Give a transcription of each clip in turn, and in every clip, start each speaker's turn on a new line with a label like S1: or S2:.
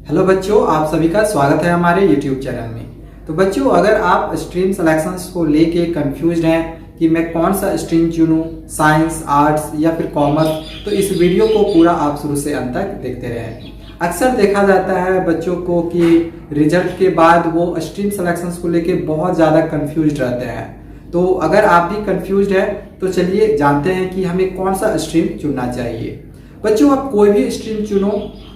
S1: Hello बच्चों, आप सभी का स्वागत है हमारे YouTube चैनल में। तो बच्चों, अगर आप स्ट्रीम सिलेक्शंस को लेके कंफ्यूज्ड हैं कि मैं कौन सा स्ट्रीम चुनूं, साइंस, आर्ट्स या फिर कॉमर्स, तो इस वीडियो को पूरा आप शुरू से अंत तक देखते रहें। अक्सर देखा जाता है बच्चों को कि रिजल्ट के बाद वो स्ट्रीम सिलेक्शंस को लेके बहुत ज़्यादा कंफ्यूज्ड रहते हैं। तो अगर आप भी कंफ्यूज्ड है तो चलिए जानते हैं कि हमें कौन सा स्ट्रीम चुनना चाहिए। बच्चों, आप कोई भी स्ट्रीम चुनो,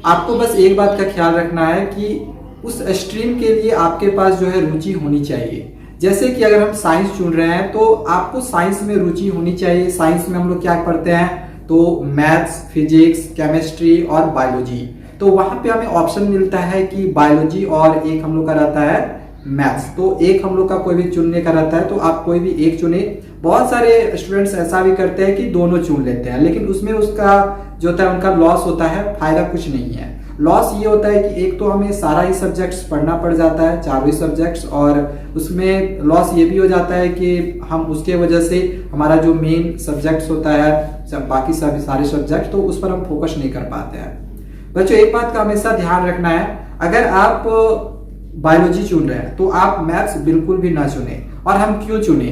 S1: आपको बस एक बात का ख्याल रखना है कि उस स्ट्रीम के लिए आपके पास जो है रुचि होनी चाहिए। जैसे कि अगर हम साइंस चुन रहे हैं तो आपको साइंस में रुचि होनी चाहिए। साइंस में हम लोग क्या पढ़ते हैं, तो मैथ्स, फिजिक्स, केमिस्ट्री और बायोलॉजी। तो वहां पे हमें ऑप्शन मिलता है कि बायोलॉजी और एक हम लोग का रहता है मैथ्स। तो एक हम लोग का कोई भी चुनने का रहता है, तो आप कोई भी एक चुने। बहुत सारे स्टूडेंट्स ऐसा भी करते हैं कि दोनों चुन लेते हैं, लेकिन उसमें उसका जो होता है उनका लॉस होता है, फायदा कुछ नहीं है। लॉस ये होता है कि एक तो हमें सारा ही सब्जेक्ट्स पढ़ना पड़ जाता है, चारों ही सब्जेक्ट्स, और उसमें लॉस ये भी हो जाता है कि हम उसके वजह से हमारा जो मेन सब्जेक्ट्स होता है, बाकी सभी सारे सब्जेक्ट, तो उस पर हम फोकस नहीं कर पाते हैं। बच्चों, एक बात का हमेशा ध्यान रखना है, अगर आप बायोलॉजी चुन रहे हैं तो आप मैथ्स बिल्कुल भी ना चुने। और हम क्यों चुने?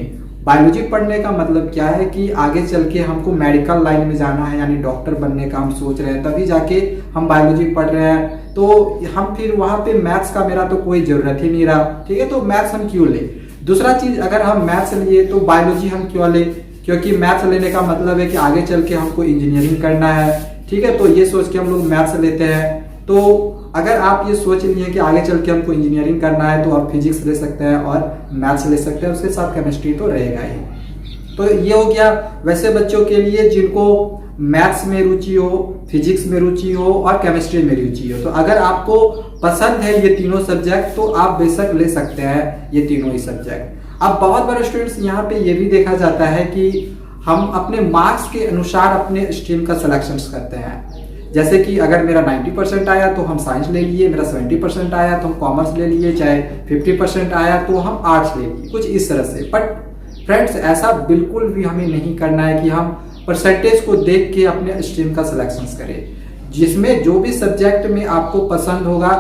S1: बायोलॉजी पढ़ने का मतलब क्या है कि आगे चल के हमको मेडिकल लाइन में जाना है, यानी डॉक्टर बनने का हम सोच रहे हैं, तभी जाके हम बायोलॉजी पढ़ रहे हैं। तो हम फिर वहां पे मैथ्स का मेरा तो कोई जरूरत ही नहीं रहा, ठीक है। तो मैथ्स हम क्यों ले? दूसरा चीज, अगर हम मैथ्स लिए तो बायोलॉजी हम क्यों ले? क्योंकि मैथ्स लेने का मतलब है कि आगे चल के हमको इंजीनियरिंग करना है, ठीक है। तो ये सोच के हम लोग मैथ्स लेते हैं। तो अगर आप ये सोच लिए कि आगे चल के हमको इंजीनियरिंग करना है, तो आप फिजिक्स ले सकते हैं और मैथ्स ले सकते हैं, उसके साथ केमिस्ट्री तो रहेगा ही। तो ये हो गया वैसे बच्चों के लिए जिनको मैथ्स में रुचि हो, फिजिक्स में रुचि हो और केमिस्ट्री में रुचि हो। तो अगर आपको पसंद है ये तीनों सब्जेक्ट, तो आप बेशक ले सकते हैं ये तीनों ही सब्जेक्ट। अब बहुत बार स्टूडेंट्स यहाँ पे ये भी देखा जाता है कि हम अपने मार्क्स के अनुसार अपने स्ट्रीम का सिलेक्शन करते हैं। जैसे कि अगर मेरा 90% आया तो हम साइंस ले लिए, मेरा 70% आया तो हम कॉमर्स ले लिए, चाहे 50% आया तो हम आर्ट्स ले लिए, कुछ इस तरह से। बट फ्रेंड्स, ऐसा बिल्कुल भी हमें नहीं करना है कि हम परसेंटेज को देख के अपने स्ट्रीम का सिलेक्शन करें। जिसमें जो भी सब्जेक्ट में आपको पसंद होगा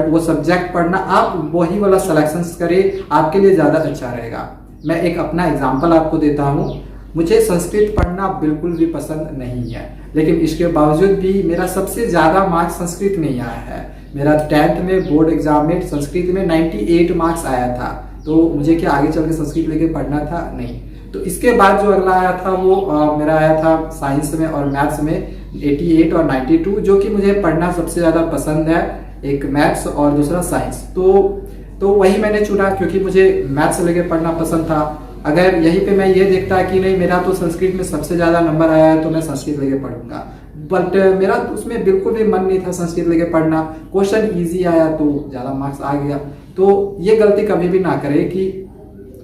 S1: वो सब्जेक्ट पढ़ना, आप वही वाला सिलेक्शन करें, आपके लिए ज्यादा अच्छा रहेगा। मैं एक अपना एग्जाम्पल आपको देता हूँ। मुझे संस्कृत पढ़ना बिल्कुल भी पसंद नहीं है, लेकिन इसके बावजूद भी मेरा सबसे ज्यादा मार्क्स संस्कृत में ही आया है। मेरा 10th में बोर्ड एग्जाम में संस्कृत में 98 मार्क्स आया था। तो मुझे क्या आगे चल के संस्कृत लेके पढ़ना था? नहीं। तो इसके बाद जो अगला आया था वो मेरा आया था साइंस में और मैथ्स में 88 और 92, जो कि मुझे पढ़ना सबसे ज्यादा पसंद है, एक मैथ्स और दूसरा साइंस। तो वही मैंने चुना क्योंकि मुझे मैथ्स लेके पढ़ना पसंद था। अगर यहीं पे मैं ये देखता कि नहीं, मेरा तो संस्कृत में सबसे ज्यादा नंबर आया है तो मैं संस्कृत लेके पढ़ूंगा, बट मेरा उसमें बिल्कुल भी मन नहीं था संस्कृत लेके पढ़ना। क्वेश्चन इजी आया तो ज्यादा मार्क्स आ गया। तो ये गलती कभी भी ना करें कि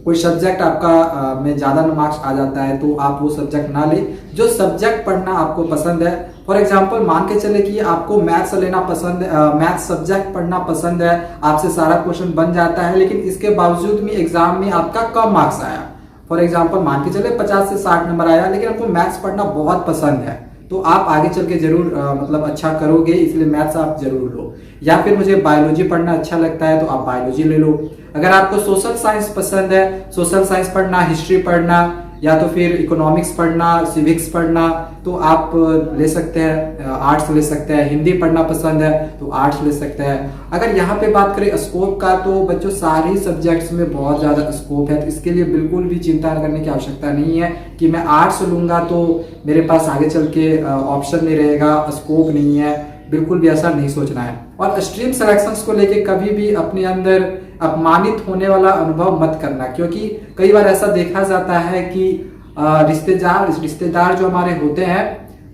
S1: कोई सब्जेक्ट आपका में ज्यादा मार्क्स आ जाता है तो आप वो सब्जेक्ट ना ले। जो सब्जेक्ट पढ़ना आपको पसंद है, फॉर एग्जाम्पल मान के चले कि आपको मैथ्स लेना पसंद है, मैथ्स सब्जेक्ट पढ़ना पसंद है, आपसे सारा क्वेश्चन बन जाता है, लेकिन इसके बावजूद भी एग्जाम में आपका कम मार्क्स आया। फॉर एग्जाम्पल मान के चले 50 से 60 नंबर आया, लेकिन आपको मैथ्स पढ़ना बहुत पसंद है, तो आप आगे चल के जरूर मतलब अच्छा करोगे, इसलिए मैथ्स आप जरूर लो। या फिर मुझे बायोलॉजी पढ़ना अच्छा लगता है तो आप बायोलॉजी ले लो। अगर आपको सोशल साइंस पसंद है, सोशल साइंस पढ़ना, हिस्ट्री पढ़ना, या तो फिर इकोनॉमिक्स पढ़ना, सिविक्स पढ़ना, तो आप ले सकते हैं, आर्ट्स ले सकते हैं। हिंदी पढ़ना पसंद है तो आर्ट्स ले सकते हैं। अगर यहाँ पे बात करें स्कोप का, तो बच्चों सारे सब्जेक्ट्स में बहुत ज्यादा स्कोप है, तो इसके लिए बिल्कुल भी चिंता करने की आवश्यकता नहीं है कि मैं आर्ट्स लूंगा तो मेरे पास आगे चल के ऑप्शन नहीं रहेगा, स्कोप नहीं है। बिल्कुल भी ऐसा नहीं सोचना है। और स्ट्रीम सिलेक्शंस को लेके कभी भी अपने अंदर अपमानित होने वाला अनुभव मत करना, क्योंकि कई बार ऐसा देखा जाता है कि रिश्तेदार जो हमारे होते हैं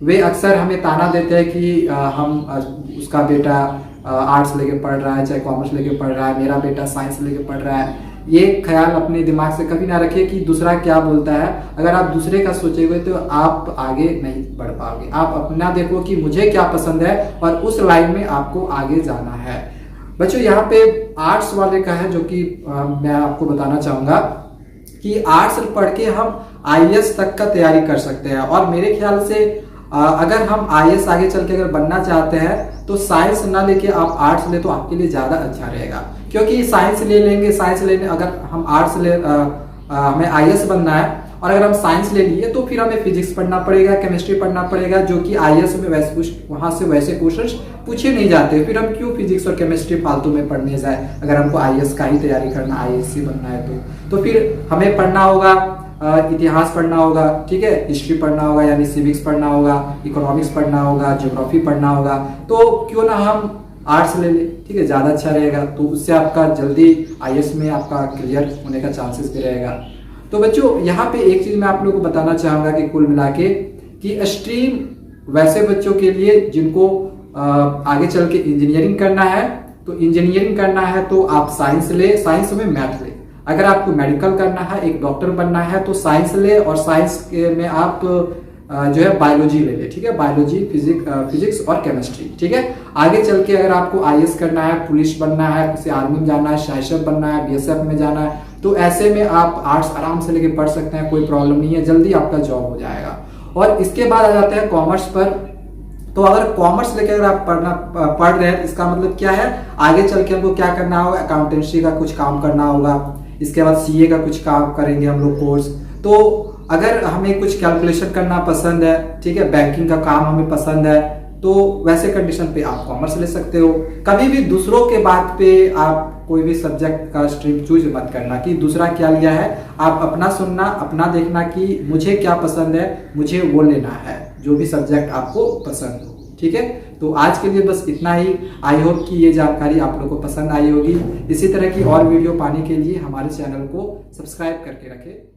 S1: वे अक्सर हमें ताना देते हैं कि हम उसका बेटा आर्ट्स लेके पढ़ रहा है, चाहे कॉमर्स लेके पढ़ रहा है, मेरा बेटा साइंस लेके पढ़ रहा है। ये ख्याल अपने दिमाग से कभी ना रखिए कि दूसरा क्या बोलता है। अगर आप दूसरे का सोचेंगे तो आप आगे नहीं बढ़ पाओगे। आप अपना देखो कि मुझे क्या पसंद है और उस लाइन में आपको आगे जाना है। बच्चों, यहाँ पे आर्ट्स वाले का है, जो कि मैं आपको बताना चाहूंगा कि आर्ट्स पढ़ के हम IAS तक का तैयारी कर सकते हैं। और मेरे ख्याल से अगर हम आईएएस आगे चल के अगर बनना चाहते हैं तो साइंस ना लेके आप आर्ट्स ले तो आपके लिए ज़्यादा अच्छा रहेगा। क्योंकि साइंस ले लेंगे, साइंस लेने अगर हम आर्ट्स ले हमें आईएएस बनना है और अगर हम साइंस ले लिए तो फिर हमें फिजिक्स पढ़ना पड़ेगा, केमिस्ट्री पढ़ना पड़ेगा, जो कि आईएएस में वहाँ से वैसे क्वेश्चन पूछे नहीं जाते। फिर हम क्यों फिजिक्स और केमिस्ट्री फालतू में पढ़ने जाए अगर हमको आईएएस का ही तैयारी करना, आईएएस बनना है तो फिर हमें पढ़ना होगा, इतिहास पढ़ना होगा, ठीक है, हिस्ट्री पढ़ना होगा यानी सिविक्स पढ़ना होगा, इकोनॉमिक्स पढ़ना होगा, ज्योग्राफी पढ़ना होगा। तो क्यों ना हम आर्ट्स ले लें, ठीक है, ज़्यादा अच्छा रहेगा। तो उससे आपका जल्दी आईएएस में आपका क्लियर होने का चांसेस भी रहेगा। तो बच्चों यहाँ पे एक चीज़ मैं आप लोगों को बताना चाहूँगा कि कुल मिला के कि स्ट्रीम वैसे बच्चों के लिए जिनको आगे चल के इंजीनियरिंग करना है, तो इंजीनियरिंग करना है तो आप साइंस ले, साइंस में मैथ ले। अगर आपको मेडिकल करना है, एक डॉक्टर बनना है तो साइंस ले, और साइंस में आप जो है बायोलॉजी ले ले, ठीक है, बायोलॉजी, फिजिक्स और केमिस्ट्री, ठीक है। आगे चल के अगर आपको आईएएस करना है, पुलिस बनना है, किसी आर्मी में जाना है, सीआईएसएफ बनना है, बीएसएफ में जाना है, तो ऐसे में आप आर्ट्स आराम से लेके पढ़ सकते हैं, कोई प्रॉब्लम नहीं है, जल्दी आपका जॉब हो जाएगा। और इसके बाद आ जाते हैं कॉमर्स पर। तो अगर कॉमर्स लेके अगर आप पढ़ रहे हैं तो इसका मतलब क्या है, आगे चल के हमको क्या करना होगा, अकाउंटेंसी का कुछ काम करना होगा, इसके बाद सीए का कुछ काम करेंगे हम लोग कोर्स। तो अगर हमें कुछ कैलकुलेशन करना पसंद है, ठीक है, बैंकिंग का काम हमें पसंद है, तो वैसे कंडीशन पे आप कॉमर्स ले सकते हो। कभी भी दूसरों के बात पे आप कोई भी सब्जेक्ट का स्ट्रीम चूज मत करना कि दूसरा क्या लिया है, आप अपना सुनना, अपना देखना कि मुझे क्या पसंद है, मुझे वो लेना है, जो भी सब्जेक्ट आपको पसंद हो, ठीक है। तो आज के लिए बस इतना ही। आई होप कि ये जानकारी आप लोगों को पसंद आई होगी। इसी तरह की और वीडियो पाने के लिए हमारे चैनल को सब्सक्राइब करके रखें।